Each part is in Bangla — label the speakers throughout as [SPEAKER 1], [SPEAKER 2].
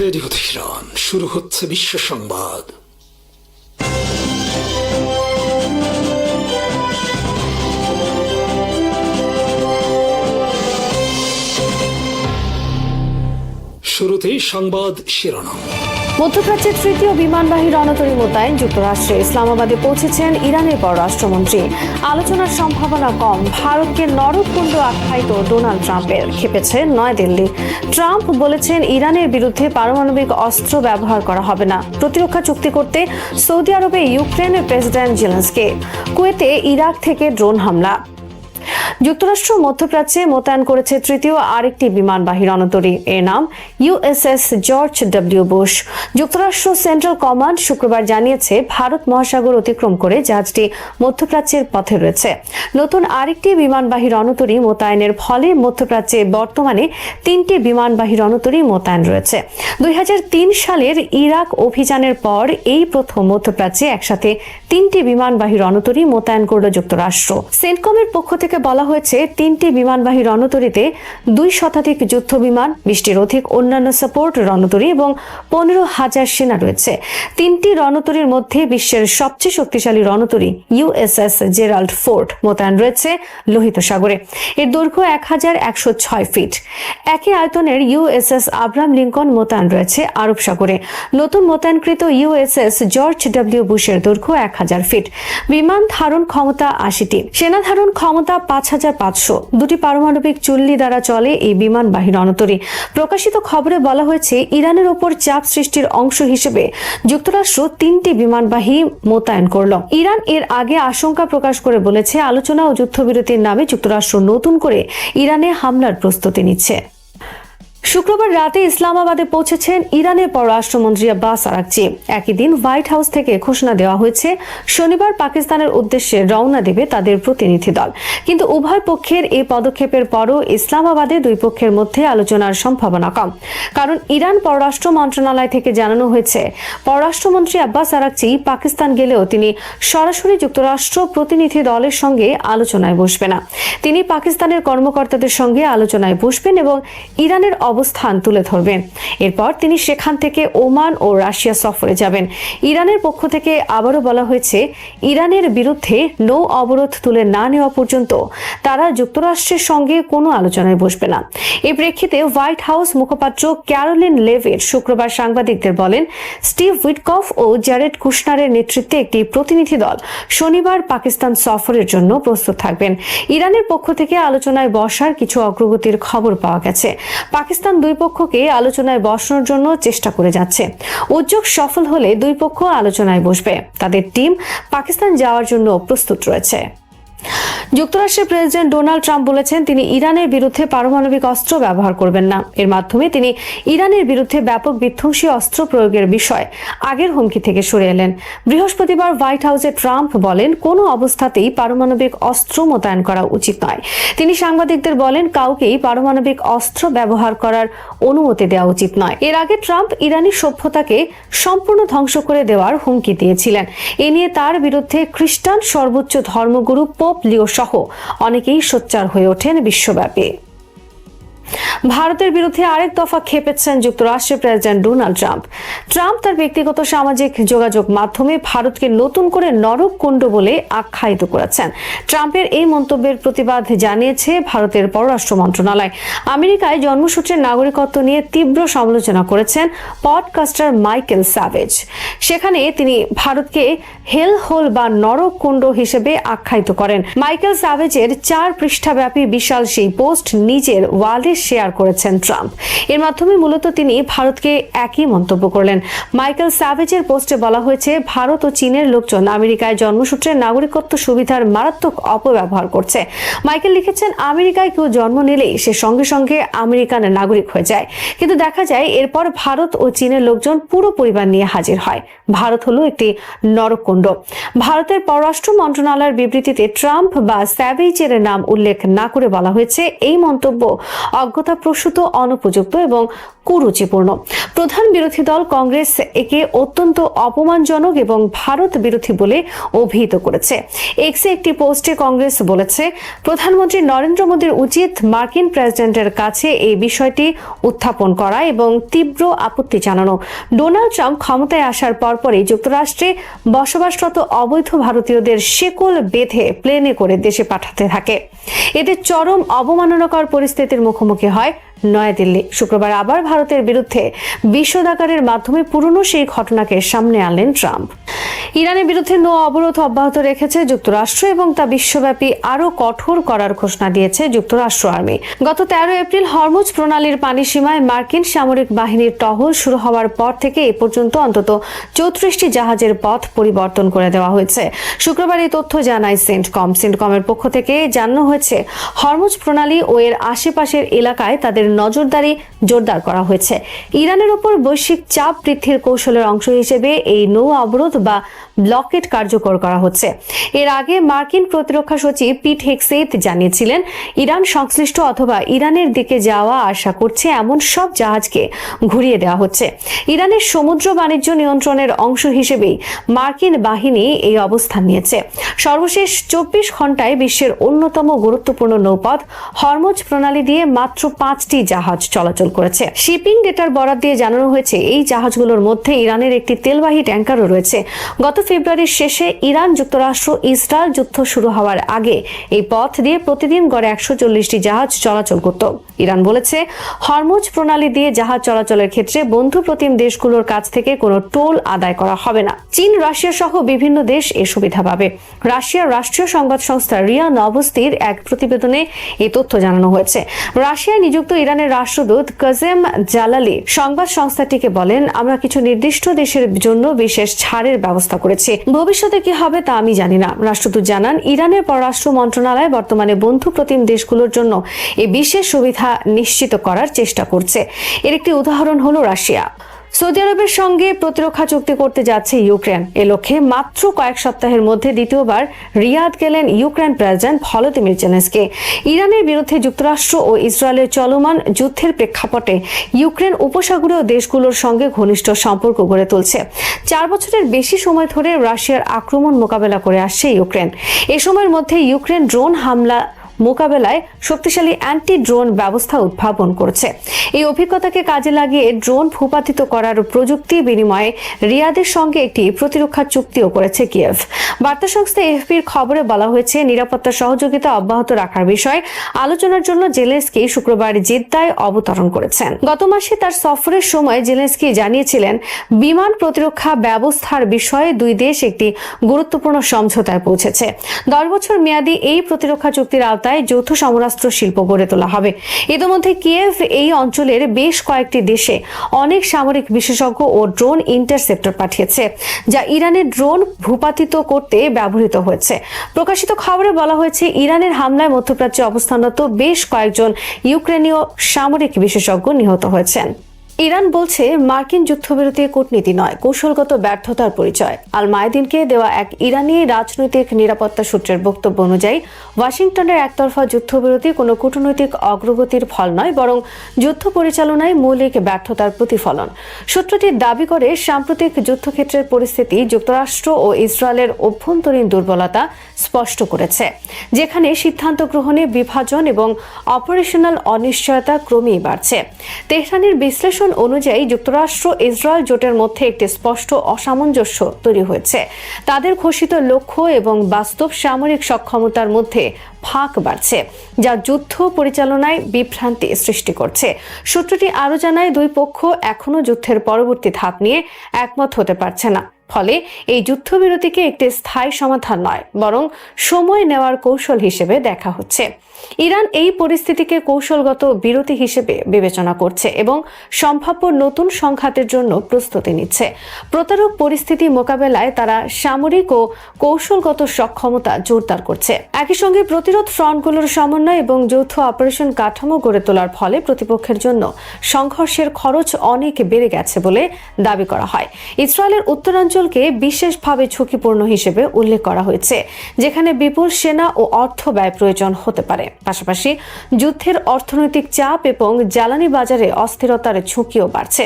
[SPEAKER 1] রেডিও তেহরান, শুরু হচ্ছে বিশ্ব সংবাদ। শুরুতেই সংবাদ শিরোনাম।
[SPEAKER 2] মধ্যপ্রাচ্যের তৃতীয় বিমানবাহী রণতরী মোতায়েন যুক্তরাষ্ট্রে ইসলামাবাদে পৌঁছেছেন ইরানের পররাষ্ট্রমন্ত্রী। আলোচনার সম্ভাবনা কম। ভারতকে নরককুণ্ড আখ্যায়িত ডোনাল্ড ট্রাম্পের। ক্ষেপেছে নয়াদিল্লি। ট্রাম্প বলেছেন ইরানের বিরুদ্ধে পারমাণবিক অস্ত্র ব্যবহার করা হবে না। প্রতিরক্ষা চুক্তি করতে সৌদি আরবে ইউক্রেনের প্রেসিডেন্ট জেলেনস্কি। কুয়েতে ইরাক থেকে ড্রোন হামলা। যুক্তরাষ্ট্র মধ্যপ্রাচ্যে মোতায়েন করেছে তৃতীয় আরেকটি বিমানবাহী রণতরী। এর নাম ইউএসএস জর্জ ডব্লিউ বুশ। যুক্তরাষ্ট্র সেন্ট্রাল কমান্ড শুক্রবার জানিয়েছে ভারত মহাসাগর অতিক্রম করে জাহাজটি মধ্যপ্রাচ্যের পথে রয়েছে। নতুন আরেকটি বিমানবাহী রণতরী মোতায়েনের ফলে মধ্যপ্রাচ্যে বর্তমানে 3টি বিমানবাহী রণতরী মোতায়েন রয়েছে। 2003 সালের ইরাক অভিযানের পর এই প্রথম মধ্যপ্রাচ্যে একসাথে 3টি বিমানবাহী রণতরী মোতায়েন করল যুক্তরাষ্ট্র। সেন্টকমের পক্ষ থেকে বলা হয়েছে 3টি বিমানবাহী রণতরীতে 2 শতাধিক যুদ্ধ বিমান, 20টির অধিক অন্যান্য সাপোর্ট রণতরী এবং 15,000 সেনা রয়েছে। 3টি রণতরীর মধ্যে বিশ্বের সবচেয়ে শক্তিশালী রণতরী ইউএসএস জেরাল্ড ফোর্ড মোতায়েন রয়েছে লোহিত সাগরে। এর দৈর্ঘ্য 1106 ফিট। একই আয়তনের ইউএসএস আব্রাহাম লিঙ্কন মোতায়েন রয়েছে আরব সাগরে। নতুন মোতায়েনকৃত ইউএসএস জর্জ ডব্লিউ বুশের দৈর্ঘ্য 1000 ফিট। বিমান ধারণ ক্ষমতা 80টি, সেনা ধারণ ক্ষমতা 5500। 2টি পারমাণবিক চুল্লি দ্বারা চলে এই বিমানবাহী রণতরী। প্রকাশিত খবরে বলা হয়েছে ইরানের ওপর চাপ সৃষ্টির অংশ হিসেবে যুক্তরাষ্ট্র 3টি বিমানবাহী মোতায়েন করল। ইরান এর আগে আশঙ্কা প্রকাশ করে বলেছে আলোচনা ও যুদ্ধবিরতির নামে যুক্তরাষ্ট্র নতুন করে ইরানে হামলার প্রস্তুতি নিচ্ছে। শুক্রবার রাতে ইসলামাবাদে পৌঁছেছেন ইরানের পররাষ্ট্রমন্ত্রী আব্বাস আরাকচি। একই দিন হোয়াইট হাউস থেকে ঘোষণা দেওয়া হয়েছে শনিবার পাকিস্তানের উদ্দেশ্যে রওনা দেবে তাদের প্রতিনিধি দল। কিন্তু উভয় পক্ষের এই পদক্ষেপের পরও ইসলামাবাদে দুই পক্ষের মধ্যে আলোচনার সম্ভাবনা কম। কারণ ইরান পররাষ্ট্র মন্ত্রণালয় থেকে জানানো হয়েছে পররাষ্ট্রমন্ত্রী আব্বাস আরাকচি পাকিস্তান গেলেও তিনি সরাসরি যুক্তরাষ্ট্র প্রতিনিধি দলের সঙ্গে আলোচনায় বসবেন না। তিনি পাকিস্তানের কর্মকর্তাদের সঙ্গে আলোচনায় বসবেন এবং ইরানের অবস্থান তুলে ধরবেন। এরপর তিনি সেখান থেকে ওমান ও রাশিয়া সফরে যাবেন। ইরানের পক্ষ থেকে আবারও বলা হয়েছে ইরানের বিরুদ্ধে নৌ অবরোধ তুলে না নেওয়া পর্যন্ত তারা যুক্তরাষ্ট্রের সঙ্গে কোনো আলোচনায় বসবে না। এই প্রেক্ষিতে হোয়াইট হাউস মুখপাত্র ক্যারোলিন লেভিট শুক্রবার সাংবাদিকদের বলেন স্টিভ উইটকফ ও জ্যারেড কুশনারের নেতৃত্বে একটি প্রতিনিধি দল শনিবার পাকিস্তান সফরের জন্য প্রস্তুত থাকবেন। ইরানের পক্ষ থেকে আলোচনায় বসার কিছু অগ্রগতির খবর পাওয়া গেছে। পাকিস্তান দুই পক্ষকে আলোচনায় বসানোর জন্য চেষ্টা করে যাচ্ছে। উদ্যোগ সফল হলে দুই পক্ষ আলোচনায় বসবে। তাদের টিম পাকিস্তান যাওয়ার জন্য প্রস্তুত রয়েছে। যুক্তরাষ্ট্রের প্রেসিডেন্ট ডোনাল্ড ট্রাম্প বলেছেন তিনি ইরানের বিরুদ্ধে পারমাণবিক অস্ত্র ব্যবহার করবেন না। এর মাধ্যমে তিনি ইরানের বিরুদ্ধে ব্যাপক বিধ্বংসী অস্ত্র প্রয়োগের বিষয় আগের হুমকি থেকে সরে এলেন। বৃহস্পতিবার হোয়াইট হাউসে ট্রাম্প বলেন কোনো অবস্থাতেই পারমাণবিক অস্ত্র মোতায়েন করা উচিত নয়। তিনি সাংবাদিকদের বলেন কাউকেই পারমাণবিক অস্ত্র ব্যবহার করার অনুমতি দেওয়া উচিত নয়। এর আগে ট্রাম্প ইরানি সভ্যতাকে সম্পূর্ণ ধ্বংস করে দেওয়ার হুমকি দিয়েছিলেন। এ নিয়ে তার বিরুদ্ধে খ্রিস্টান সর্বোচ্চ ধর্মগুরু পোপ লিও সহ অনেকেই সোচ্চার হয়ে ওঠেন বিশ্বব্যাপী। ভারতের বিরুদ্ধে আরেক দফা ক্ষেপেছেন যুক্তরাষ্ট্রের প্রেসিডেন্ট ডোনাল্ড ট্রাম্প। ট্রাম্প তার ব্যক্তিগত সামাজিক যোগাযোগ মাধ্যমে ভারতকে নতুন করে নরককুণ্ড বলে আখ্যায়িত করেছেন। ট্রাম্পের এই মন্তব্যের প্রতিবাদ জানিয়েছে ভারতের পররাষ্ট্র মন্ত্রণালয়। আমেরিকায় জন্মসূত্রের নাগরিকত্ব নিয়ে তীব্র সমালোচনা করেছেন পডকাস্টার মাইকেল স্যাভেজ। সেখানে তিনি ভারতকে হেল হোল বা নরককুণ্ড হিসেবে আখ্যায়িত করেন। মাইকেল স্যাভেজের 4 পৃষ্ঠাব্যাপী বিশাল সেই পোস্ট নিজের ওয়ালে শেয়ার করেছেন ট্রাম্প। এর মাধ্যমে মূলত তিনি ভারতকে একই মন্তব্য করলেন। মাইকেল স্যাভেজের পোস্টে বলা হয়েছে ভারত ও চীনের লোকজন আমেরিকায় জন্মসূত্রের নাগরিকত্ব সুবিধার মারাত্মক অপব্যবহার করছে। মাইকেল লিখেছেন আমেরিকায় কেউ জন্ম নিলেই সে সঙ্গে সঙ্গে আমেরিকান নাগরিক হয়ে যায়, কিন্তু দেখা যায় এরপর ভারত ও চীনের লোকজন পুরো পরিবার নিয়ে হাজির হয়। ভারত হলো একটি নরককুণ্ড। ভারতের পররাষ্ট্র মন্ত্রণালয়ের বিবৃতিতে ট্রাম্প বা স্যাভেজের নাম উল্লেখ না করে বলা হয়েছে এই মন্তব্য অজ্ঞতাপ্রসূত, অনুপযুক্ত এবং কুরুচিপূর্ণ। প্রধান বিরোধী দল কংগ্রেস একে অত্যন্ত অপমানজনক এবং ভারত বিরোধী বলে অভিহিত করেছে। এক্সে একটি পোস্টে কংগ্রেস বলেছে, প্রধানমন্ত্রী নরেন্দ্র মোদীর উচিত মার্কিন প্রেসিডেন্টের কাছে এই বিষয়টি উত্থাপন করা এবং তীব্র আপত্তি জানানো। ডোনাল্ড ট্রাম্প ক্ষমতায় আসার পরপরই যুক্তরাষ্ট্রে বসবাসরত অবৈধ ভারতীয়দের শেকল বেঁধে প্লেনে করে দেশে পাঠাতে থাকে। এতে চরম অবমাননাকর পরিস্থিতির মুখোমুখি হয় নয়াদিল্লি। শুক্রবার আবার ভারতের বিরুদ্ধে বিষোদাগারের মাধ্যমে পুরনো সেই ঘটনাকে সামনে আনলেন ট্রাম্প। ইরানের বিরুদ্ধে নৌ অবরোধ অব্যাহত রেখেছে যুক্তরাষ্ট্র এবং তা বিশ্বব্যাপী আরও কঠোর করার ঘোষণা দিয়েছে যুক্তরাষ্ট্র আর্মি। গত 13 এপ্রিল হরমুজ প্রণালীর পানিসীমায় মার্কিন সামরিক বাহিনীর টহল শুরু হওয়ার পর থেকে এ পর্যন্ত অন্তত 34টি জাহাজের পথ পরিবর্তন করে দেওয়া হয়েছে। শুক্রবার এই তথ্য জানায় সেন্টকম। সেন্টকমের পক্ষ থেকে জানানো হয়েছে, হরমুজ প্রণালী ও এর আশেপাশের এলাকায় তাদের নজরদারি জোরদার করা হয়েছে। ইরানের উপর বৈশ্বিক চাপ বৃদ্ধির কৌশলের অংশ হিসেবে এই নৌ অবরোধ বা ব্লকেড কার্যকর করা হচ্ছে। এর আগে মার্কিন প্রতিরক্ষা সচিব পিট হেগসেথ জানিয়েছিলেন, ইরান সংশ্লিষ্ট অথবা ইরানের দিকে যাওয়া আশা করছে এমন সব জাহাজকে ঘুরিয়ে দেওয়া হচ্ছে। ইরানের সমুদ্র বাণিজ্য নিয়ন্ত্রণের অংশ হিসেবেই মার্কিন বাহিনী এই অবস্থান নিয়েছে। সর্বশেষ 24 ঘন্টায় বিশ্বের অন্যতম গুরুত্বপূর্ণ নৌপথ হরমুজ প্রণালী দিয়ে মাত্র 5টি জাহাজ চলাচল করেছে। শিপিং ডেটার বরাত দিয়ে জানানো হয়েছে, এই জাহাজগুলোর মধ্যে ইরানের একটি তেলবাহী ট্যাঙ্কারও রয়েছে। গত ফেব্রুয়ারির শেষে ইরান যুক্তরাষ্ট্র ইসরায়েল যুদ্ধ শুরু হওয়ার আগে এই পথ দিয়ে প্রতিদিন গড়ে 140টি জাহাজ চলাচল করত। ইরান বলেছে, হরমুজ প্রণালী দিয়ে জাহাজ চলাচলের ক্ষেত্রে বন্ধু প্রতিম দেশগুলোর কাছ থেকে কোনো টোল আদায় করা হবে না। চীন, রাশিয়া সহ বিভিন্ন দেশ এ সুবিধা পাবে। রাশিয়ার রাষ্ট্রীয় সংবাদ সংস্থা রিয়া নভস্তির এক প্রতিবেদনে এই তথ্য জানানো হয়েছে। রাশিয়ায় নিযুক্ত ইরানের রাষ্ট্রদূত কাজেম জালালি সংবাদ সংস্থাটিকে বলেন, আমরা কিছু নির্দিষ্ট দেশের জন্য বিশেষ ছাড়ের ব্যবস্থা করেছি। ভবিষ্যতে কি হবে তা আমি জানি না। রাষ্ট্রদূত জানান, ইরানের পররাষ্ট্র মন্ত্রণালয় বর্তমানে বন্ধু প্রতিম দেশগুলোর জন্য এই বিশেষ সুবিধা নিশ্চিত করার চেষ্টা করছে। এর একটি উদাহরণ হলো রাশিয়া। সৌদি আরবের সঙ্গে প্রতিরক্ষা চুক্তি করতে যাচ্ছে ইউক্রেন। এ লক্ষ্যে মাত্র কয়েক সপ্তাহের মধ্যে দ্বিতীয়বার রিয়াদ গেলেন ইউক্রেন প্রেসিডেন্ট ভলোদিমির জেলেনস্কি। ইরানের বিরুদ্ধে যুক্তরাষ্ট্র ও ইসরায়েলের চলমান যুদ্ধের প্রেক্ষাপটে ইউক্রেন উপসাগরীয় দেশগুলোর সঙ্গে ঘনিষ্ঠ সম্পর্ক গড়ে তুলছে। 4 বছরের বেশি সময় ধরে রাশিয়ার আক্রমণ মোকাবেলা করে আসছে ইউক্রেন। এ সময়ের মধ্যে ইউক্রেন ড্রোন হামলা মোকাবেলায় শক্তিশালী অ্যান্টি ড্রোন ব্যবস্থা উদ্ভাবন করেছে। এই অভিজ্ঞতাকে কাজে লাগিয়ে ড্রোন ভূপাতিত করার প্রযুক্তি বিনিময়ে রিয়াদের সঙ্গে একটি প্রতিরক্ষা চুক্তিও করেছে কিয়েভ। বার্তা সংস্থা এএফপির খবরে বলা হয়েছে, নিরাপত্তা সহযোগিতা অব্যাহত রাখার বিষয়ে আলোচনার জন্য জেলেনস্কি শুক্রবার জেদ্দায় অবতরণ করেছেন। গত মাসে তার সফরের সময় জেলেনস্কি জানিয়েছিলেন, বিমান প্রতিরক্ষা ব্যবস্থার বিষয়ে দুই দেশ একটি গুরুত্বপূর্ণ সমঝোতায় পৌঁছেছে। 10 বছর মেয়াদী এই প্রতিরক্ষা চুক্তির আওতায় যৌথ সমরাস্ত্র শিল্প গড়ে তোলা হবে। ইতিমধ্যে কিয়েভ এই অঞ্চলের বেশ কয়েকটি দেশে অনেক সামরিক বিশেষজ্ঞ ও ড্রোন ইন্টারসেপ্টর পাঠিয়েছে, যা ইরানের ড্রোন ভূপাতিত করতে ব্যবহৃত হয়েছে। প্রকাশিত খবরে বলা হয়েছে, ইরানের হামলায় মধ্যপ্রাচ্যে অবস্থানরত বেশ কয়েকজন ইউক্রেনীয় সামরিক বিশেষজ্ঞ নিহত হয়েছেন। ইরান বলছে, মার্কিন যুদ্ধবিরতি কূটনীতি নয়, কৌশলগত ব্যর্থতার পরিচয়। আল মায়াদিনকে দেওয়া এক ইরানি রাজনৈতিক নিরাপত্তা সূত্রের বক্তব্য অনুযায়ী ওয়াশিংটনের একতরফা যুদ্ধবিরতি কোনো কূটনৈতিক অগ্রগতির ফল নয়, বরং যুদ্ধ পরিচালনায় মৌলিক ব্যর্থতার প্রতিফলন। সূত্রটি দাবি করে, সাম্প্রতিক যুদ্ধক্ষেত্রের পরিস্থিতি যুক্তরাষ্ট্র ও ইসরায়েলের অভ্যন্তরীণ দুর্বলতা স্পষ্ট করেছে, যেখানে সিদ্ধান্ত গ্রহণে বিভাজন এবং অপারেশনাল অনিশ্চয়তা ক্রমেই বাড়ছে। তেহরানের বিশ্লেষণ অনুযায়ী যুক্তরাষ্ট্র ইসরায়েল জোটের মধ্যে একটি স্পষ্ট অসামঞ্জস্য তৈরি হয়েছে। তাদের ঘোষিত লক্ষ্য এবং বাস্তব সামরিক সক্ষমতার মধ্যে ফাঁক বাড়ছে, যা যুদ্ধ পরিচালনায় বিভ্রান্তি সৃষ্টি করছে। সূত্রটি আরও জানায়, দুই পক্ষ এখনও যুদ্ধের পরবর্তী ধাপ নিয়ে একমত হতে পারছে না। ফলে এই যুদ্ধবিরতিকে একটি স্থায়ী সমাধান নয়, বরং সময় নেওয়ার কৌশল হিসেবে দেখা হচ্ছে। ইরান এই পরিস্থিতিকে কৌশলগত বিরতি হিসেবে বিবেচনা করছে এবং সম্ভাব্য নতুন সংঘাতের জন্য প্রস্তুতি নিচ্ছে। প্রতারক পরিস্থিতি মোকাবেলায় তারা সামরিক ও কৌশলগত সক্ষমতা জোরদার করছে। একই সঙ্গে প্রতিরোধ ফ্রন্টগুলোর সমন্বয় এবং যৌথ অপারেশন কাঠামো গড়ে তোলার ফলে প্রতিপক্ষের জন্য সংঘর্ষের খরচ অনেক বেড়ে গেছে বলে দাবি করা হয়। ইসরায়েলের উত্তরাঞ্চল অঞ্চলকে বিশেষভাবে ঝুঁকিপূর্ণ হিসেবে উল্লেখ করা হয়েছে, যেখানে বিপুল সেনা ও অর্থ ব্যয় প্রয়োজন হতে পারে। পাশাপাশি যুদ্ধের অর্থনৈতিক চাপ এবং জ্বালানি বাজারে অস্থিরতার ঝুঁকিও বাড়ছে।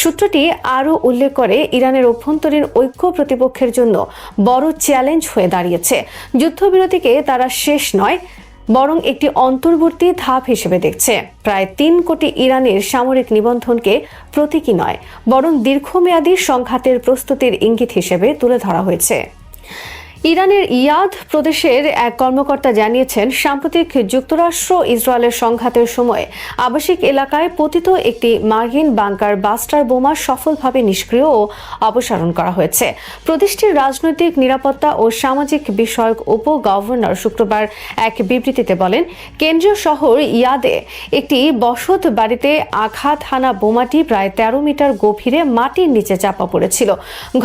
[SPEAKER 2] সূত্রটি আরও উল্লেখ করে, ইরানের অভ্যন্তরীণ ঐক্য প্রতিপক্ষের জন্য বড় চ্যালেঞ্জ হয়ে দাঁড়িয়েছে। যুদ্ধবিরতিকে তারা শেষ নয়, বরং একটি অন্তর্বর্তী ধাপ হিসেবে দেখছে। প্রায় 3 কোটি ইরানের সামরিক নিবন্ধনকে প্রতীকী নয়, বরং দীর্ঘমেয়াদী সংঘাতের প্রস্তুতির ইঙ্গিত হিসেবে তুলে ধরা হয়েছে। ইরানের ইয়াদ প্রদেশের এক কর্মকর্তা জানিয়েছেন, সাম্প্রতিক যুক্তরাষ্ট্র ইসরায়েলের সংঘাতের সময় আবাসিক এলাকায় পতিত একটি মার্কিন বাংকার বাস্টার বোমা সফলভাবে নিষ্ক্রিয় ও অপসারণ করা হয়েছে। প্রদেশটির রাজনৈতিক, নিরাপত্তা ও সামাজিক বিষয়ক উপ গভর্নর শুক্রবার এক বিবৃতিতে বলেন, কেন্দ্রীয় শহর ইয়াদে একটি বসত বাড়িতে আঘাত হানা বোমাটি প্রায় 13 মিটার গভীরে মাটির নিচে চাপা পড়েছিল।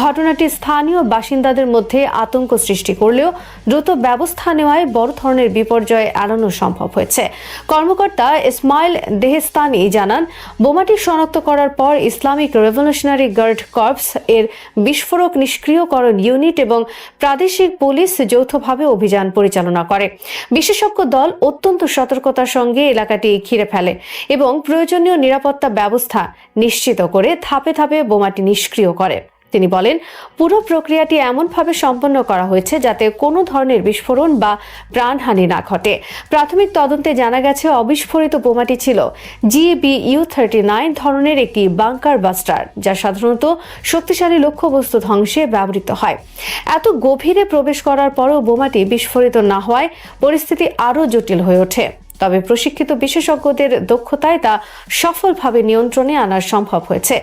[SPEAKER 2] ঘটনাটি স্থানীয় বাসিন্দাদের মধ্যে আতঙ্ক সৃষ্টি করলেও দ্রুত ব্যবস্থা নেওয়ায় বড় ধরনের বিপর্যয় এড়ানো সম্ভব হয়েছে। কর্মকর্তা ইসমাইল দেহেস্তানি জানান, বোমাটি শনাক্ত করার পর ইসলামিক রেভলিউশনারি গার্ড কর্পস এর বিস্ফোরক নিষ্ক্রিয়করণ ইউনিট এবং প্রাদেশিক পুলিশ যৌথভাবে অভিযান পরিচালনা করে। বিশেষজ্ঞ দল অত্যন্ত সতর্কতার সঙ্গে এলাকাটি ঘিরে ফেলে এবং প্রয়োজনীয় নিরাপত্তা ব্যবস্থা নিশ্চিত করে ধাপে ধাপে বোমাটি নিষ্ক্রিয় করে। তিনি বলেন, পুরো প্রক্রিয়াটি এমনভাবে সম্পন্ন করা হয়েছে যাতে কোনো ধরনের বিস্ফোরণ বা প্রাণহানি না ঘটে। প্রাথমিক তদন্তে জানা গেছে, অবিস্ফোরিত বোমাটি ছিল GBU-39 ধরনের একটি বাংকার বাস্টার, যা সাধারণত শক্তিশালী লক্ষ্যবস্তু ধ্বংসে ব্যবহৃত হয়। এত গভীরে প্রবেশ করার পরও বোমাটি বিস্ফোরিত না হওয়ায় পরিস্থিতি আরও জটিল হয়ে ওঠে। তবে প্রশিক্ষিত বিশেষজ্ঞদের দক্ষতায় তা সফলভাবে নিয়ন্ত্রণে আনা সম্ভব হয়েছে।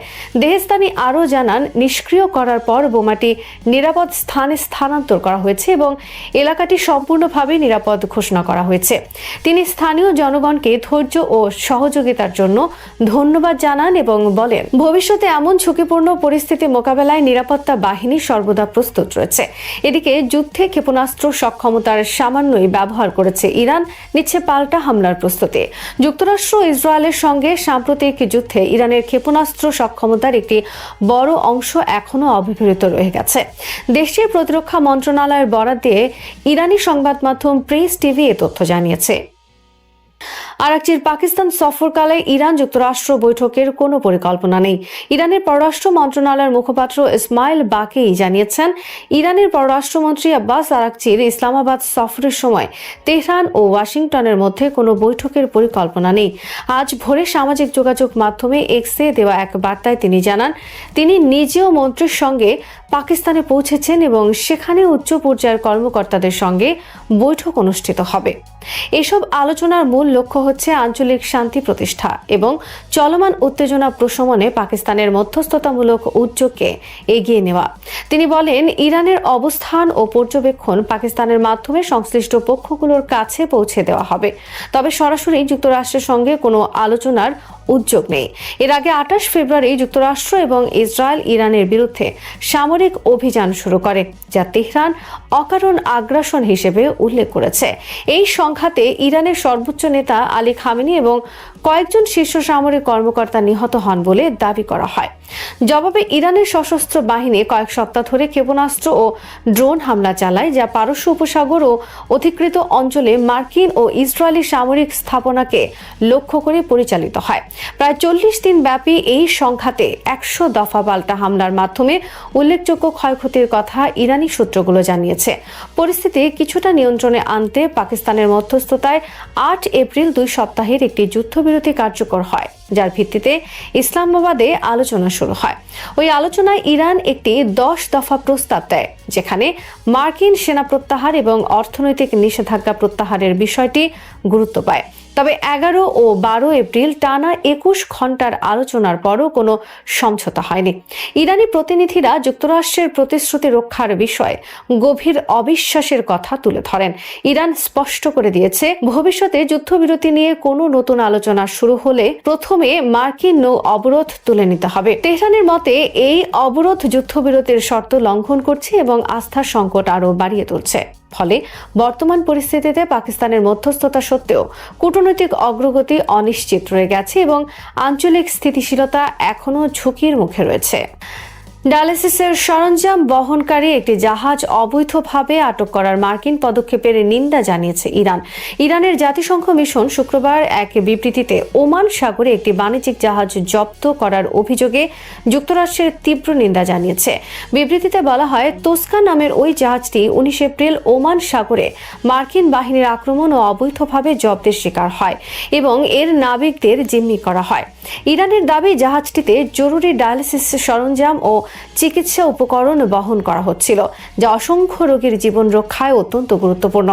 [SPEAKER 2] দেহেস্তানি আরও জানান, নিষ্ক্রিয় করার পর বোমাটি নিরাপদ স্থানে স্থানান্তর করা হয়েছে এবং এলাকাটি সম্পূর্ণভাবে নিরাপদ ঘোষণা করা হয়েছে। তিনি স্থানীয় জনগণকে ধৈর্য ও সহযোগিতার জন্য ধন্যবাদ জানান এবং বলেন, ভবিষ্যতে এমন ঝুঁকিপূর্ণ পরিস্থিতি মোকাবেলায় নিরাপত্তা বাহিনী সর্বদা প্রস্তুত রয়েছে। এদিকে যুদ্ধে ক্ষেপণাস্ত্র সক্ষমতার সামান্যই ব্যবহার করেছে ইরান, নিচ্ছে পাল্টা হামলার প্রস্তুতি। যুক্তরাষ্ট্র ইসরায়েলের সঙ্গে সাম্প্রতিক যুদ্ধে ইরানের ক্ষেপণাস্ত্র সক্ষমতার একটি বড় অংশ এখনও অব্যবহৃত রয়ে গেছে। দেশটির প্রতিরক্ষা মন্ত্রণালয়ের বরাত দিয়ে ইরানি সংবাদ মাধ্যম প্রেস টিভি এ তথ্য জানিয়েছে। আরাকচির পাকিস্তান সফরকালে ইরান যুক্তরাষ্ট্র বৈঠকের কোনো পরিকল্পনা নেই। ইরানের পররাষ্ট্র মন্ত্রণালয়ের মুখপাত্র ইসমাইল বাকেই জানিয়েছেন, ইরানের পররাষ্ট্রমন্ত্রী আব্বাস আরাকচির ইসলামাবাদ সফরের সময় তেহরান ও ওয়াশিংটনের মধ্যে কোনো বৈঠকের পরিকল্পনা নেই। আজ ভোরে সামাজিক যোগাযোগ মাধ্যমে এক্সে দেওয়া এক বার্তায় তিনি জানান, তিনি নিজেও মন্ত্রীর সঙ্গে পাকিস্তানে পৌঁছেছেন এবং সেখানে উচ্চ পর্যায়ের কর্মকর্তাদের সঙ্গে বৈঠক অনুষ্ঠিত হবে। এসব আলোচনার মূল লক্ষ্য হচ্ছে আঞ্চলিক শান্তি প্রতিষ্ঠা এবং চলমান উত্তেজনা প্রশমনে পাকিস্তানের মধ্যস্থতামূলক উদ্যোগকে এগিয়ে নেওয়া। তিনি বলেন, ইরানের অবস্থান ও পর্যবেক্ষণ পাকিস্তানের মাধ্যমে সংশ্লিষ্ট পক্ষগুলোর কাছে পৌঁছে দেওয়া হবে, তবে সরাসরি যুক্তরাষ্ট্রের সঙ্গে কোনো আলোচনার উদ্যোগ নেই। এর আগে 28 ফেব্রুয়ারি যুক্তরাষ্ট্র এবং ইসরায়েল ইরানের বিরুদ্ধে সামরিক অভিযান শুরু করে, যা তেহরান অকারণ আগ্রাসন হিসেবে উল্লেখ করেছে। এই সংঘাতে ইরানের সর্বোচ্চ নেতা আলী খামেনি এবং কয়েকজন শীর্ষ সামরিক কর্মকর্তা নিহত হন বলে দাবি করা হয়। জবাবে ইরানের সশস্ত্র বাহিনী কয়েক সপ্তাহ ধরে ক্ষেপণাস্ত্র ও ড্রোন হামলা চালায়, যা পারস্য উপসাগর ও অধিকৃত অঞ্চলে মার্কিন ও ইসরায়েলি সামরিক স্থাপনাকে লক্ষ্য করে পরিচালিত হয়। প্রায় 40 দিন ব্যাপী এই সংঘাতে 100 দফা পাল্টা হামলার মাধ্যমে উল্লেখযোগ্য ক্ষয়ক্ষতির কথা ইরানি সূত্রগুলো জানিয়েছে। পরিস্থিতি কিছুটা নিয়ন্ত্রণে আনতে পাকিস্তানের মধ্যস্থতায় 8 এপ্রিল 2 সপ্তাহের একটি যুদ্ধবিরতি কার্যকর হয়, যার ভিত্তিতে ইসলামাবাদে আলোচনা শুরু হয়। ওই আলোচনায় ইরান একটি 10 দফা প্রস্তাব দেয়, যেখানে মার্কিন সেনা প্রত্যাহার এবং অর্থনৈতিক নিষেধাজ্ঞা প্রত্যাহারের বিষয়টি গুরুত্ব পায়। তবে 11 ও 12 এপ্রিল টানা 21 ঘন্টার আলোচনার পরও কোনো সমঝোতা হয়নি। ইরানি প্রতিনিধিরা যুক্তরাষ্ট্রের প্রতিশ্রুতি রক্ষার বিষয়ে গভীর অবিশ্বাসের কথা তুলে ধরেন। ইরান স্পষ্ট করে দিয়েছে, ভবিষ্যতে যুদ্ধবিরতি নিয়ে কোনো নতুন আলোচনা শুরু হলে প্রথমে মার্কিন নৌ অবরোধ তুলে নিতে হবে। তেহরানের মতে এই অবরোধ যুদ্ধবিরতির শর্ত লঙ্ঘন করছে এবং আস্থার সংকট আরও বাড়িয়ে তুলছে। ফলে বর্তমান পরিস্থিতিতে পাকিস্তানের মধ্যস্থতা সত্ত্বেও কূটনৈতিক অগ্রগতি অনিশ্চিত রয়ে গেছে এবং আঞ্চলিক স্থিতিশীলতা এখনও ঝুঁকির মুখে রয়েছে। ডায়ালিসিসের সরঞ্জাম বহনকারী একটি জাহাজ অবৈধভাবে আটক করার মার্কিন পদক্ষেপের নিন্দা জানিয়েছে ইরান। ইরানের জাতিসংঘ মিশন শুক্রবার এক বিবৃতিতে ওমান সাগরে একটি বাণিজ্যিক জাহাজ জব্দ করার অভিযোগে যুক্তরাষ্ট্রের তীব্র নিন্দা জানিয়েছে। বিবৃতিতে বলা হয়, তোস্কা নামের ওই জাহাজটি 19 এপ্রিল ওমান সাগরে মার্কিন বাহিনীর আক্রমণ ও অবৈধভাবে জব্দের শিকার হয় এবং এর নাবিকদের জিম্মি করা হয়। ইরানের দাবি, জাহাজটিতে জরুরি ডায়ালিসিস সরঞ্জাম ও চিকিৎসা উপকরণ বহন করা হচ্ছিল, যা অসংখ্য রোগীর জীবন রক্ষায় অত্যন্ত গুরুত্বপূর্ণ।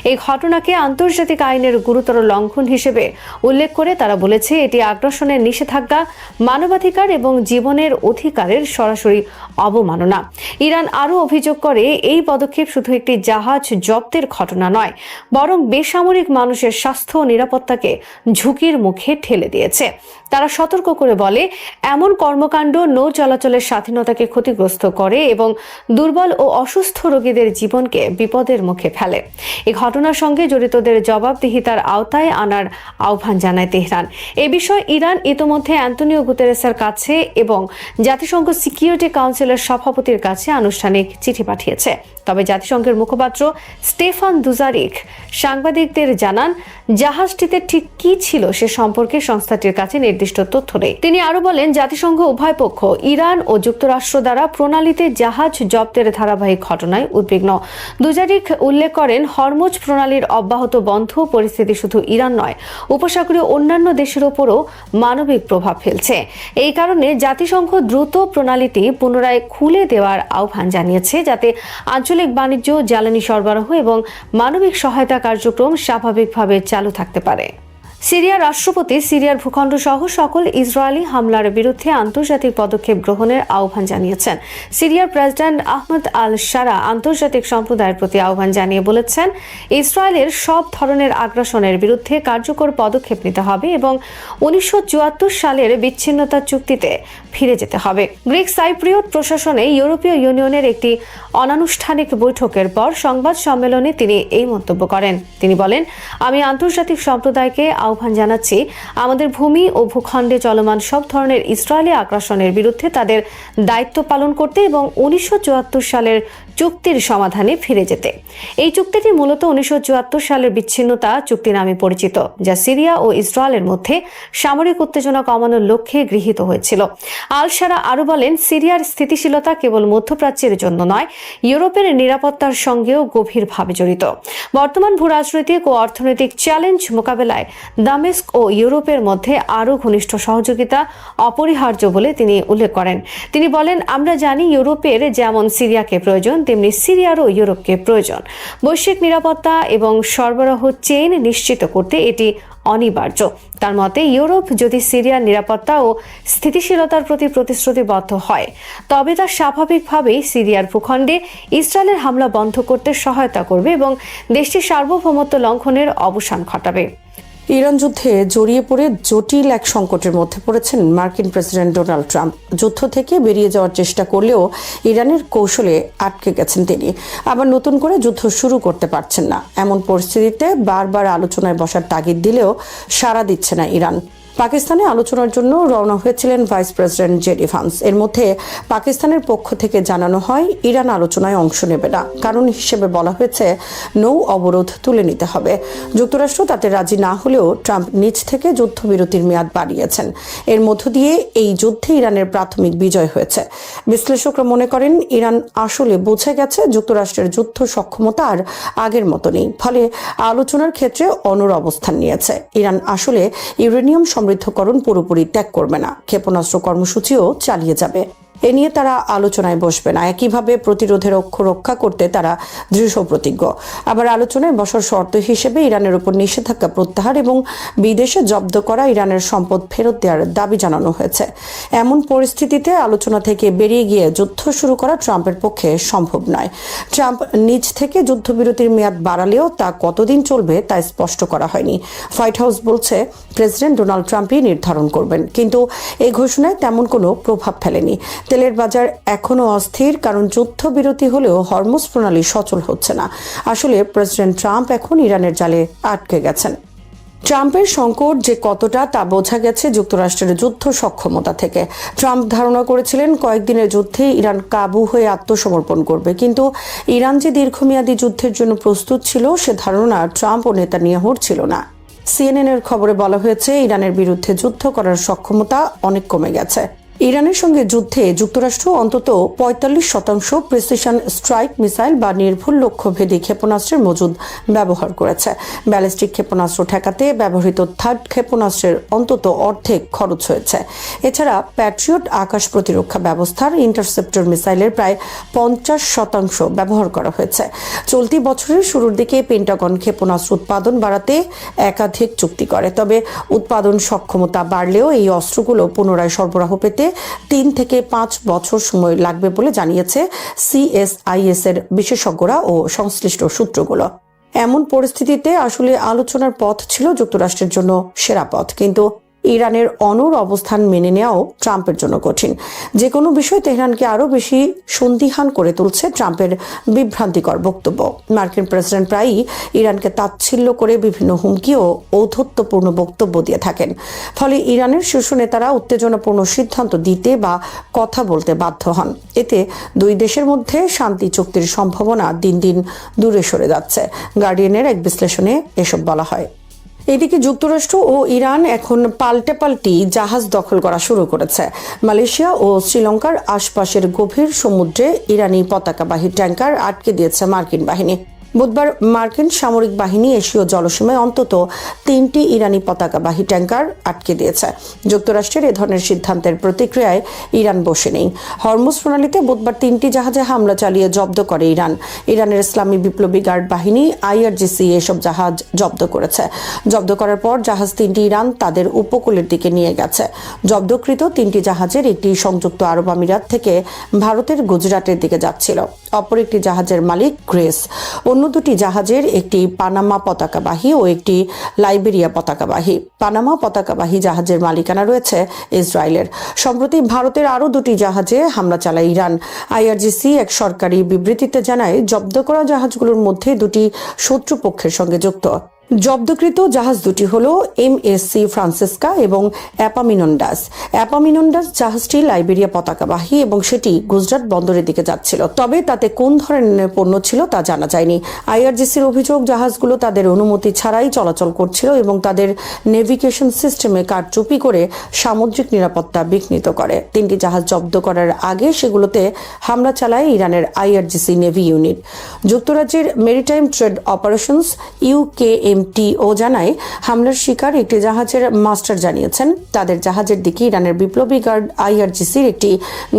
[SPEAKER 2] এই ঘটনাকে আন্তর্জাতিক আইনের গুরুতর লঙ্ঘন হিসেবে উল্লেখ করে তারা বলেছে, এটি আগ্রাসনের নিষেধাজ্ঞা, মানবাধিকার এবং জীবনের অধিকারের সরাসরি অবমাননা। ইরান আরও অভিযোগ করে, এই পদক্ষেপ শুধু একটি জাহাজ জব্দের ঘটনা নয়, বরং বেসামরিক মানুষের স্বাস্থ্য ও নিরাপত্তাকে ঝুঁকির মুখে ঠেলে দিয়েছে। তারা সতর্ক করে বলে, এমন কর্মকাণ্ড নৌ চলাচলের স্বাধীনতাকে ক্ষতিগ্রস্ত করে এবং দুর্বল ও অসুস্থ রোগীদের জীবনকে বিপদের মুখে ফেলে। এই ঘটনার সঙ্গে জড়িতদের জবাবদিহিতার আওতায় আনার আহ্বান জানায় তেহরান। এ বিষয়ে ইরান ইতোমধ্যে অ্যান্তোনিও গুতেরেসের কাছে এবং জাতিসংঘ সিকিউরিটি কাউন্সিলের সভাপতির কাছে আনুষ্ঠানিক চিঠি পাঠিয়েছে। তবে জাতিসংঘের মুখপাত্র স্টেফান দুজারিক সাংবাদিকদের জানান, জাহাজটিতে ঠিক কি ছিল সে সম্পর্কে সংস্থাটির কাছে নির্দিষ্ট তথ্য নেই। তিনি আরো বলেন, জাতিসংঘ উভয় পক্ষ ইরান ও যুক্তরাষ্ট্র দ্বারা প্রণালীতে জাহাজ জব্দের ধারাবাহিক ঘটনায় উদ্বিগ্ন। দুজারিক উল্লেখ করেন, হরমুজ প্রণালীর অব্যাহত বন্ধ পরিস্থিতি শুধু ইরান নয়, উপসাগরীয় অন্যান্য দেশের ওপরও মানবিক প্রভাব ফেলছে। এই কারণে জাতিসংঘ দ্রুত প্রণালীটি পুনরায় খুলে দেওয়ার আহ্বান জানিয়েছে, যাতে আঞ্চলিক বাণিজ্য, জ্বালানি সরবরাহ এবং মানবিক সহায়তা কার্যক্রম স্বাভাবিকভাবে চালু থাকতে পারে। সিরিয়ার রাষ্ট্রপতি সিরিয়ার ভূখণ্ড সহ সকল ইসরায়েলি হামলার বিরুদ্ধে আন্তর্জাতিক পদক্ষেপ গ্রহণের আহ্বান জানিয়েছেন। সিরিয়ার প্রেসিডেন্ট আহমদ আল শারা আন্তর্জাতিক সম্প্রদায়ের প্রতি আহ্বান জানিয়ে বলেছেন, ইসরায়েলের সব ধরনের আগ্রাসনের বিরুদ্ধে কার্যকর পদক্ষেপ নিতে হবে এবং 1974 সালের বিচ্ছিন্নতা চুক্তিতে ফিরে যেতে হবে। গ্রিক সাইপ্রিয়ট প্রশাসনে ইউরোপীয় ইউনিয়নের একটি অনানুষ্ঠানিক বৈঠকের পর সংবাদ সম্মেলনে তিনি এই মন্তব্য করেন। তিনি বলেন, আমি আন্তর্জাতিক সম্প্রদায়কে আহ্বান জানাচ্ছি আমাদের ভূমি ও ভূখণ্ডে চলমান সব ধরনের ইসরায়েলি আগ্রাসনের বিরুদ্ধে তাদের দায়িত্ব পালন করতে এবং 1974 সালের চুক্তির সমাধানে ফিরে যেতে। এই চুক্তিটি মূলত 1974 সালের বিচ্ছিন্নতা চুক্তি নামে পরিচিত, যা সিরিয়া ও ইসরায়েলের মধ্যে সামরিক উত্তেজনা কমানোর লক্ষ্যে গৃহীত হয়েছিল। আল শারা আরও বলেন, সিরিয়ার স্থিতিশীলতা কেবল মধ্যপ্রাচ্যের জন্য নয়, ইউরোপের নিরাপত্তার সঙ্গেও গভীরভাবে জড়িত। বর্তমান ভূরাজনৈতিক ও অর্থনৈতিক চ্যালেঞ্জ মোকাবেলায় দামেস্ক ও ইউরোপের মধ্যে আরও ঘনিষ্ঠ সহযোগিতা অপরিহার্য বলে তিনি উল্লেখ করেন। তিনি বলেন, আমরা জানি ইউরোপের যেমন সিরিয়াকে প্রয়োজন, তেমনি সিরিয়ারও ইউরোপকে প্রয়োজন। বৈশ্বিক নিরাপত্তা এবং সরবরাহ চেইন নিশ্চিত করতে এটি অনিবার্য। তার মতে, ইউরোপ যদি সিরিয়ার নিরাপত্তা ও স্থিতিশীলতার প্রতি প্রতিশ্রুতিবদ্ধ হয়, তবে তা স্বাভাবিকভাবেই সিরিয়ার ভূখণ্ডে ইসরায়েলের হামলা বন্ধ করতে সহায়তা করবে এবং দেশটির সার্বভৌমত্ব লঙ্ঘনের অবসান ঘটাবে।
[SPEAKER 3] ইরান যুদ্ধে জড়িয়ে পড়ে জটিল এক সংকটের মধ্যে পড়েছেন মার্কিন প্রেসিডেন্ট ডোনাল্ড ট্রাম্প। যুদ্ধ থেকে বেরিয়ে যাওয়ার চেষ্টা করলেও ইরানের কৌশলে আটকে গেছেন তিনি। আবার নতুন করে যুদ্ধ শুরু করতে পারছেন না। এমন পরিস্থিতিতে বারবার আলোচনায় বসার তাগিদ দিলেও সাড়া দিচ্ছে না ইরান। পাকিস্তানে আলোচনার জন্য রওনা হয়েছিলেন ভাইস প্রেসিডেন্ট জেডি ভান্স। এর মধ্যে পাকিস্তানের পক্ষ থেকে জানানো হয়, ইরান আলোচনায় অংশ নেবে না। কারণ হিসেবে বলা হয়েছে, নৌ অবরোধ তুলে নিতে হবে। যুক্তরাষ্ট্র তাতে রাজি না হলেও ট্রাম্প নিজ থেকে যুদ্ধবিরতির মেয়াদ বাড়িয়েছেন। এর মধ্য দিয়ে এই যুদ্ধে ইরানের প্রাথমিক বিজয় হয়েছে। বিশ্লেষকরা মনে করেন, ইরান আসলে বুঝে গেছে যুক্তরাষ্ট্রের যুদ্ধ সক্ষমতা আর আগের মতো নেই। ফলে আলোচনার ক্ষেত্রে অনড় অবস্থান নিয়েছে। ইরান আসলে ইউরেনিয়াম সমৃদ্ধকরণ পুরোপুরি ত্যাগ করবে না, ক্ষেপণাস্ত্র কর্মসূচিও চালিয়ে যাবে। এ নিয়ে তারা আলোচনায় বসবে না। একইভাবে প্রতিরোধের অক্ষ রক্ষা করতে তারা দৃঢ় প্রতিজ্ঞ। আবার আলোচনায় বসার শর্ত হিসেবে ইরানের উপর নিষেধাজ্ঞা প্রত্যাহার এবং বিদেশে জব্দ করা ইরানের সম্পদ ফেরত দেওয়ার দাবি জানানো হয়েছে। এমন পরিস্থিতিতে আলোচনা থেকে বেরিয়ে গিয়ে যুদ্ধ শুরু করা ট্রাম্পের পক্ষে সম্ভব নয়। ট্রাম্প নিজ থেকে যুদ্ধবিরতির মেয়াদ বাড়ালেও তা কতদিন চলবে তা স্পষ্ট করা হয়নি। হোয়াইট হাউস বলছে, প্রেসিডেন্ট ডোনাল্ড ট্রাম্পই নির্ধারণ করবেন, কিন্তু এই ঘোষণায় তেমন কোনো প্রভাব ফেলেনি। তেলের বাজার এখনও অস্থির, কারণ যুদ্ধবিরতি হলেও হরমুজ প্রণালী সচল হচ্ছে না। আসলে প্রেসিডেন্ট ট্রাম্প এখন ইরানের জালে আটকে গেছেন। ট্রাম্পের সংকট যে কতটা তা বোঝা গেছে যুক্তরাষ্ট্রের যুদ্ধ সক্ষমতা থেকে। ট্রাম্প ধারণা করেছিলেন কয়েকদিনের যুদ্ধে ইরান কাবু হয়ে আত্মসমর্পণ করবে, কিন্তু ইরান যে দীর্ঘমেয়াদী যুদ্ধের জন্য প্রস্তুত ছিল সে ধারণা ট্রাম্প ও নেতানিয়াহুর ছিল না। CNN এর খবরে বলা হয়েছে ইরানের বিরুদ্ধে যুদ্ধ করার সক্ষমতা অনেক কমে গেছে। ইরানের সঙ্গে যুদ্ধে যুক্তরাষ্ট্র অন্তত 45% প্রিসিশন স্ট্রাইক মিসাইল বা নির্ভুল লক্ষ্যভেদী ক্ষেপণাস্ত্রের মজুদ ব্যবহার করেছে। ব্যালিস্টিক ক্ষেপণাস্ত্র ঠেকাতে ব্যবহৃত থার্ড ক্ষেপণাস্ত্রের অন্তত অর্ধেক খরচ হয়েছে। এছাড়া প্যাট্রিয়ট আকাশ প্রতিরক্ষা ব্যবস্থার ইন্টারসেপ্টর মিসাইলের প্রায় 50% ব্যবহার করা হয়েছে। চলতি বছরের শুরুর দিকে পেন্টাগন ক্ষেপণাস্ত্র উৎপাদন বাড়াতে একাধিক চুক্তি করে, তবে উৎপাদন সক্ষমতা বাড়লেও এই অস্ত্রগুলো পুনরায় সরবরাহ পেতে 3 থেকে 5 বছর সময় লাগবে বলে জানিয়েছে CSIS এর বিশেষজ্ঞরা ও সংশ্লিষ্ট সূত্রগুলো। এমন পরিস্থিতিতে আসলে আলোচনার পথ ছিল যুক্তরাষ্ট্রের জন্য সেরা পথ, কিন্তু ইরানের অনড় অবস্থান মেনে নেওয়াও ট্রাম্পের জন্য কঠিন। যে কোনো বিষয় তেহরানকে আরও বেশি সন্দিহান করে তুলছে ট্রাম্পের বিভ্রান্তিকর বক্তব্য। মার্কিন প্রেসিডেন্ট প্রায়ই ইরানকে তাচ্ছিল্য করে বিভিন্ন হুমকি ও ঔদ্ধত্যপূর্ণ বক্তব্য দিয়ে থাকেন। ফলে ইরানের শীর্ষ নেতারা উত্তেজনাপূর্ণ সিদ্ধান্ত দিতে বা কথা বলতে বাধ্য হন। এতে দুই দেশের মধ্যে শান্তি চুক্তির সম্ভাবনা দিন দিন দূরে সরে যাচ্ছে। গার্ডিয়ানের এক বিশ্লেষণে এসব বলা হয়। এদিকে যুক্তরাষ্ট্র ও ইরান এখন পাল্টাপাল্টি জাহাজ দখল করা শুরু করেছে। মালয়েশিয়া ও শ্রীলঙ্কার আশপাশের গভীর সমুদ্রে ইরানি পতাকাবাহী ট্যাঙ্কার আটকে দিয়েছে মার্কিন বাহিনী। বুধবার মার্কিন সামরিক বাহিনী এশীয় জলসীমায় অন্তত 3টি ইরানি পতাকাবাহী ট্যাঙ্কার আটকে দিয়েছে। যুক্তরাষ্ট্রের এ ধরনের সিদ্ধান্তের প্রতিক্রিয়ায় ইরান বসে নেই। হরমুজ প্রণালীতে বুধবার 3টি জাহাজে হামলা চালিয়ে জব্দ করে ইরান। ইরানের ইসলামী বিপ্লবী গার্ড বাহিনী IRGC এসব জাহাজ জব্দ করেছে। জব্দ করার পর জাহাজ 3টি ইরান তাদের উপকূলের দিকে নিয়ে গেছে। জব্দকৃত 3টি জাহাজের একটি সংযুক্ত আরব আমিরাত থেকে ভারতের গুজরাটের দিকে যাচ্ছিল। অপর একটি জাহাজের মালিক গ্রেস। অন্য দুটি জাহাজের একটি পানামা পতাকাবাহী ও একটি লাইবেরিয়া পতাকাবাহী। পানামা পতাকাবাহী জাহাজের মালিকানা রয়েছে ইসরায়েলের। সম্প্রতি ভারতের আরও দুটি জাহাজে হামলা চালায় ইরান। IRGC এক সরকারি বিবৃতিতে জানায় জব্দ করা জাহাজগুলোর মধ্যে দুটি শত্রুপক্ষের সঙ্গে যুক্ত। জব্দকৃত জাহাজ দুটি হল MSC ফ্রান্সিস্কা এবং অ্যাপামিনন্ডাস। অ্যাপামিনন্ডাস জাহাজটি লাইবেরিয়া পতাকাবাহী এবং সেটি গুজরাট বন্দরের দিকে যাচ্ছিল, তবে তাতে কোন ধরনের পণ্য ছিল তা জানা যায়নি। IRGCর অভিযোগ জাহাজগুলো তাদের অনুমতি ছাড়াই চলাচল করছিল এবং তাদের নেভিগেশন সিস্টেমে কারচুপি করে সামুদ্রিক নিরাপত্তা বিঘ্নিত করে। 3টি জাহাজ জব্দ করার আগে সেগুলোতে হামলা চালায় ইরানের IRGC নেভি ইউনিট। যুক্তরাজ্যের মেরিটাইম ট্রেড অপারেশনস UKMTO জানায় হামলার শিকার একটি জাহাজের মাস্টার জানিয়েছেন তাদের জাহাজের দিকে ইরানের বিপ্লবী গার্ড IRGCর একটি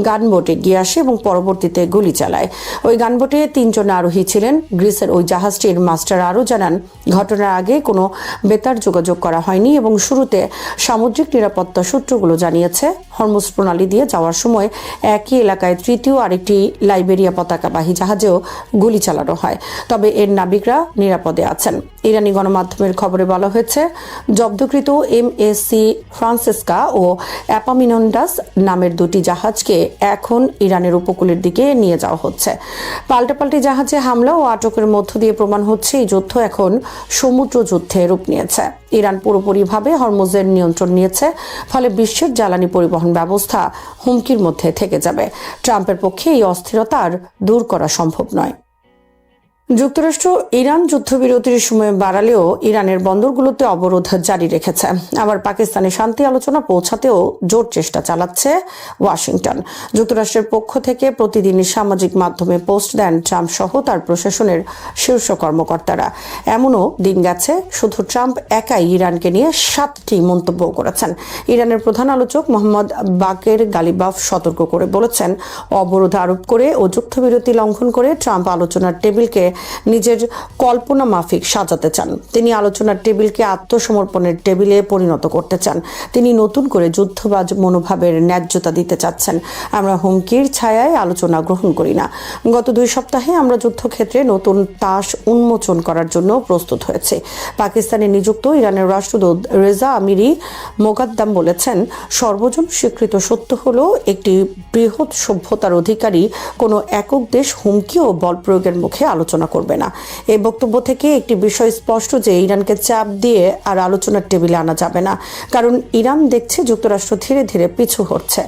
[SPEAKER 3] গানবোটে গিয়ে আসে এবং পরবর্তীতে গুলি চালায়। ওই গানবোটে 3 জন আরোহী ছিলেন। গ্রিসের ওই জাহাজটির মাস্টার আরও জানান ঘটনার আগে কোনো বেতার যোগাযোগ করা হয়নি এবং শুরুতে সামুদ্রিক নিরাপত্তা সূত্রগুলো জানিয়েছে হরমুজ প্রণালী দিয়ে যাওয়ার সময় একই এলাকায় তৃতীয় আরেকটি লাইবেরিয়া পতাকাবাহী জাহাজেও গুলি চালানো হয়, তবে এর নাবিকরা নিরাপদে আছেন। ইরানি গণমাধ্যমের খবরে বলা হয়েছে জব্দকৃত MSC ফ্রান্সিস্কা ও অ্যাপামিনন্ডাস নামের দুটি জাহাজকে এখন ইরানের উপকূলের দিকে নিয়ে যাওয়া হচ্ছে। পাল্টাপাল্টি জাহাজে হামলা ও আটকের মধ্য দিয়ে প্রমাণ হচ্ছে এই যুদ্ধ এখন সমুদ্র যুদ্ধে রূপ নিয়েছে। ইরান পুরোপুরিভাবে হরমুজের নিয়ন্ত্রণ নিয়েছে, ফলে বিশ্বের জ্বালানি পরিবহন ব্যবস্থা হুমকির মধ্যে থেকে যাবে। ট্রাম্পের পক্ষে এই অস্থিরতা আর দূর করা সম্ভব নয়। যুক্তরাষ্ট্র ইরান যুদ্ধবিরতির সময় বাড়ালেও ইরানের বন্দরগুলোতে অবরোধ জারি রেখেছে। আবার পাকিস্তানে শান্তি আলোচনা পৌঁছাতেও জোর চেষ্টা চালাচ্ছে ওয়াশিংটন। যুক্তরাষ্ট্রের পক্ষ থেকে প্রতিদিনই সামাজিক মাধ্যমে পোস্ট দেন ট্রাম্প সহ তার প্রশাসনের শীর্ষ কর্মকর্তারা। এমনও দিন গেছে শুধু ট্রাম্প একাই ইরানকে নিয়ে 7টি মন্তব্য করেছেন। ইরানের প্রধান আলোচক মোহাম্মদ বাকের গালিবাফ সতর্ক করে বলেছেন, অবরোধ আরোপ করে ও যুদ্ধবিরতি লঙ্ঘন করে ট্রাম্প আলোচনার টেবিলকে নিজের কল্পনা মাফিক সাজাতে চান। তিনি আলোচনার টেবিলকে আত্মসমর্পণের টেবিলে পরিণত করতে চান। তিনি নতুন করে যুদ্ধবাজ মনোভাবের ন্যায্যতা দিতে চাচ্ছেন। আমরা হুমকির ছায়ায় আলোচনা গ্রহণ করি না। গত 2 সপ্তাহে আমরা যুদ্ধক্ষেত্রে নতুন তাস উন্মোচন করার জন্য প্রস্তুত হয়েছে। পাকিস্তানে নিযুক্ত ইরানের রাষ্ট্রদূত রেজা আমিরি মোকাদ্দাম বলেছেন, সর্বজন স্বীকৃত সত্য হলো একটি বৃহৎ সভ্যতার অধিকারী কোনো একক দেশ হুমকি ও বল প্রয়োগের মুখে আলোচনা আলোচনা করবে না। এই বক্তব্য থেকে একটি বিষয় স্পষ্ট যে ইরানকে চাপ দিয়ে আর আলোচনার টেবিলে আনা যাবে না, কারণ ইরান দেখছে যুক্তরাষ্ট্র ধীরে ধীরে পিছু হচ্ছে।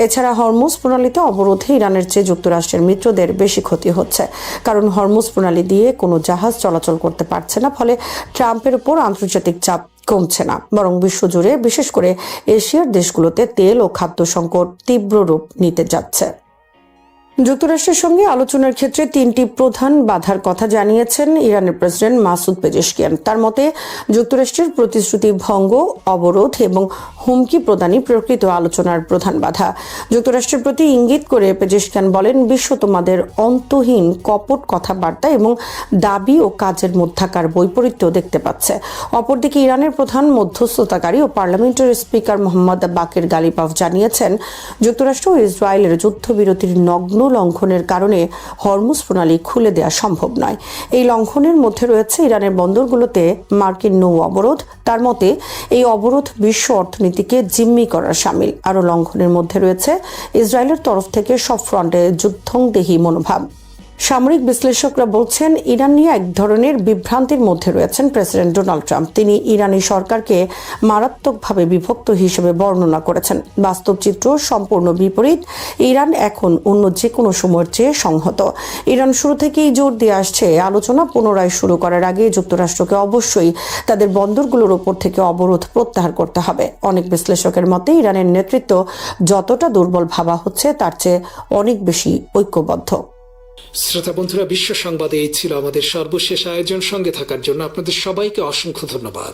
[SPEAKER 3] এছাড়া হরমুজ প্রণালীতে অবরোধে ইরানের চেয়ে যুক্তরাষ্ট্রের মিত্রদের বেশি ক্ষতি হচ্ছে, কারণ হরমুজ প্রণালী দিয়ে কোনো জাহাজ চলাচল করতে পারছে না। ফলে ট্রাম্পের উপর আন্তর্জাতিক চাপ কমছে না, বরং বিশ্বজুড়ে বিশেষ করে এশিয়ার দেশগুলোতে তেল ও খাদ্য সংকট তীব্র রূপ নিতে যাচ্ছে। যুক্তরাষ্ট্রের সঙ্গে আলোচনার ক্ষেত্রে তিনটি প্রধান বাধার কথা জানিয়েছেন ইরানের প্রেসিডেন্ট মাসুদ পেজেশকিয়ান। তার মতে যুক্তরাষ্ট্রের প্রতিশ্রুতি ভঙ্গ, অবরোধ এবং হুমকি প্রদানই প্রকৃত আলোচনার প্রধান বাধা। যুক্তরাষ্ট্রের প্রতি ইঙ্গিত করে পেজেশকিয়ান বলেন, বিশ্ব তোমাদের অন্তহীন কপট কথাবার্তা এবং দাবি ও কাজের মধ্যাকার বৈপরীত্য দেখতে পাচ্ছে। অপরদিকে ইরানের প্রধান মধ্যস্থতাকারী ও পার্লামেন্টের স্পিকার মোহাম্মদ বাকির গালিবাফ জানিয়েছেন, যুক্তরাষ্ট্র ও ইসরায়েলের যুদ্ধবিরতির নগ্ন লঙ্ঘনের কারণে হরমুজ প্রণালী খুলে দেওয়া সম্ভব নয়। এই লঙ্ঘনের মধ্যে রয়েছে ইরানের বন্দরগুলোতে মার্কিন নৌ অবরোধ। তার মতে এই অবরোধ বিশ্ব অর্থনীতিকে জিম্মি করার শামিল। আরও লঙ্ঘনের মধ্যে রয়েছে ইসরায়েলের তরফ থেকে সব ফ্রন্টে যুদ্ধংদেহী মনোভাব। সামরিক বিশ্লেষকরা বলছেন, ইরান নিয়ে এক ধরনের বিভ্রান্তির মধ্যে রয়েছেন প্রেসিডেন্ট ডোনাল্ড ট্রাম্প। তিনি ইরানি সরকারকে মারাত্মকভাবে বিভক্ত হিসেবে বর্ণনা করেছেন। বাস্তব চিত্র সম্পূর্ণ বিপরীত। ইরান এখন অন্য যে কোনো সময়ের চেয়ে সংহত। ইরান শুরু থেকেই জোর দিয়ে আসছে, আলোচনা পুনরায় শুরু করার আগে যুক্তরাষ্ট্রকে অবশ্যই তাদের বন্দরগুলোর উপর থেকে অবরোধ প্রত্যাহার করতে হবে। অনেক বিশ্লেষকের মতে ইরানের নেতৃত্ব যতটা দুর্বল ভাবা হচ্ছে তার চেয়ে অনেক বেশি ঐক্যবদ্ধ।
[SPEAKER 1] শ্রোতা বন্ধুরা, বিশ্ব সংবাদে এই ছিল আমাদের সর্বশেষ আয়োজন। সঙ্গে থাকার জন্য আপনাদের সবাইকে অসংখ্য ধন্যবাদ।